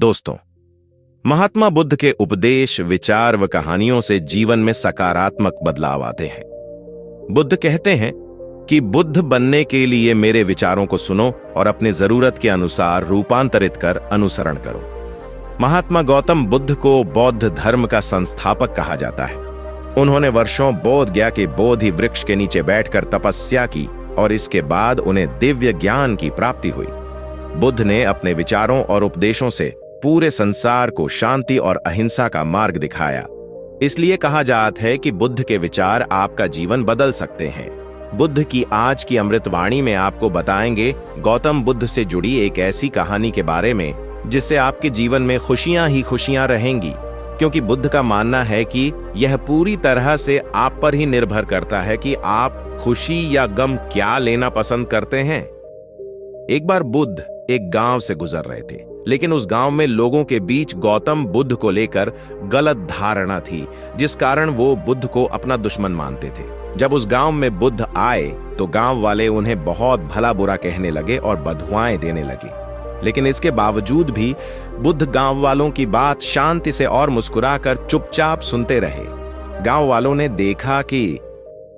दोस्तों, महात्मा बुद्ध के उपदेश, विचार व कहानियों से जीवन में सकारात्मक बदलाव आते हैं। बुद्ध कहते हैं कि बुद्ध बनने के लिए मेरे विचारों को सुनो और अपने जरूरत के अनुसार रूपांतरित कर अनुसरण करो। महात्मा गौतम बुद्ध को बौद्ध धर्म का संस्थापक कहा जाता है। उन्होंने वर्षों बोध गया के बोधि वृक्ष के नीचे बैठकर तपस्या की और इसके बाद उन्हें दिव्य ज्ञान की प्राप्ति हुई। बुद्ध ने अपने विचारों और उपदेशों से पूरे संसार को शांति और अहिंसा का मार्ग दिखाया। इसलिए कहा जाता है कि बुद्ध के विचार आपका जीवन बदल सकते हैं। बुद्ध की आज की अमृतवाणी में आपको बताएंगे गौतम बुद्ध से जुड़ी एक ऐसी कहानी के बारे में जिससे आपके जीवन में खुशियां ही खुशियां रहेंगी, क्योंकि बुद्ध का मानना है कि यह पूरी तरह से आप पर ही निर्भर करता है कि आप खुशी या गम क्या लेना पसंद करते हैं। एक बार बुद्ध एक गांव से गुजर रहे थे, लेकिन उस गांव में लोगों के बीच गौतम बुद्ध को लेकर गलत धारणा थी, जिस कारण वो बुद्ध को अपना दुश्मन मानते थे। जब उस गांव में बुद्ध आए तो गांव वाले उन्हें बहुत भला बुरा कहने लगे और बधुआएं देने लगे, लेकिन इसके बावजूद भी बुद्ध गांव वालों की बात शांति से और मुस्कुराकर चुपचाप सुनते रहे। गांव वालों ने देखा कि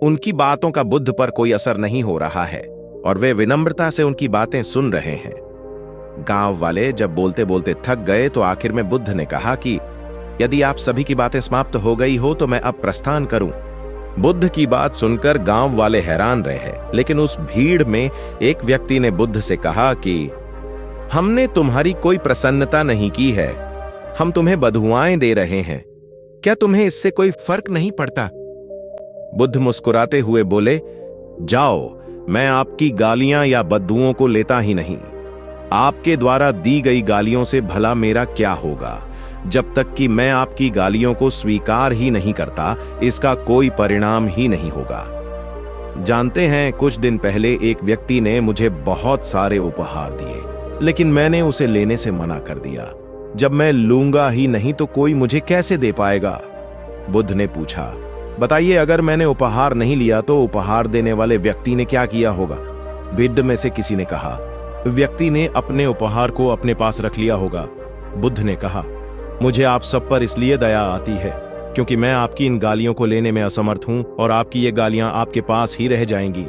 उनकी बातों का बुद्ध पर कोई असर नहीं हो रहा है और वे विनम्रता से उनकी बातें सुन रहे हैं। गांव वाले जब बोलते बोलते थक गए तो आखिर में बुद्ध ने कहा कि यदि आप सभी की बातें समाप्त हो गई हो तो मैं अब प्रस्थान करूं। बुद्ध की बात सुनकर गांव वाले हैरान रहे, लेकिन उस भीड़ में एक व्यक्ति ने बुद्ध से कहा कि हमने तुम्हारी कोई प्रसन्नता नहीं की है, हम तुम्हें बधुआएं दे रहे हैं, क्या तुम्हें इससे कोई फर्क नहीं पड़ता? बुद्ध मुस्कुराते हुए बोले, जाओ, मैं आपकी गालियां या बद्दुओं को लेता ही नहीं। आपके द्वारा दी गई गालियों से भला मेरा क्या होगा? जब तक कि मैं आपकी गालियों को स्वीकार ही नहीं करता, इसका कोई परिणाम ही नहीं होगा। जानते हैं, कुछ दिन पहले एक व्यक्ति ने मुझे बहुत सारे उपहार दिए, लेकिन मैंने उसे लेने से मना कर दिया। जब मैं लूंगा ही नहीं तो कोई मुझे कैसे दे पाएगा? बुद्ध ने पूछा, बताइए, अगर मैंने उपहार नहीं लिया तो उपहार देने वाले व्यक्ति ने क्या किया होगा? भीड़ में से किसी ने कहा, व्यक्ति ने अपने उपहार को अपने पास रख लिया होगा। बुद्ध ने कहा, मुझे आप सब पर इसलिए दया आती है क्योंकि मैं आपकी इन गालियों को लेने में असमर्थ हूं और आपकी ये गालियां आपके पास ही रह जाएंगी।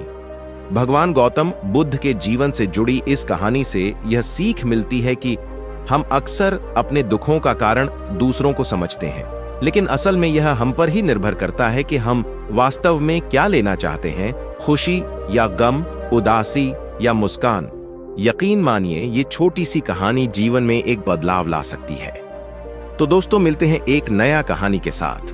भगवान गौतम बुद्ध के जीवन से जुड़ी इस कहानी से यह सीख मिलती है कि हम अक्सर अपने दुखों का कारण दूसरों को समझते हैं, लेकिन असल में यह हम पर ही निर्भर करता है कि हम वास्तव में क्या लेना चाहते हैं, खुशी या गम, उदासी या मुस्कान। यकीन मानिए, ये छोटी सी कहानी जीवन में एक बदलाव ला सकती है। तो दोस्तों, मिलते हैं एक नया कहानी के साथ।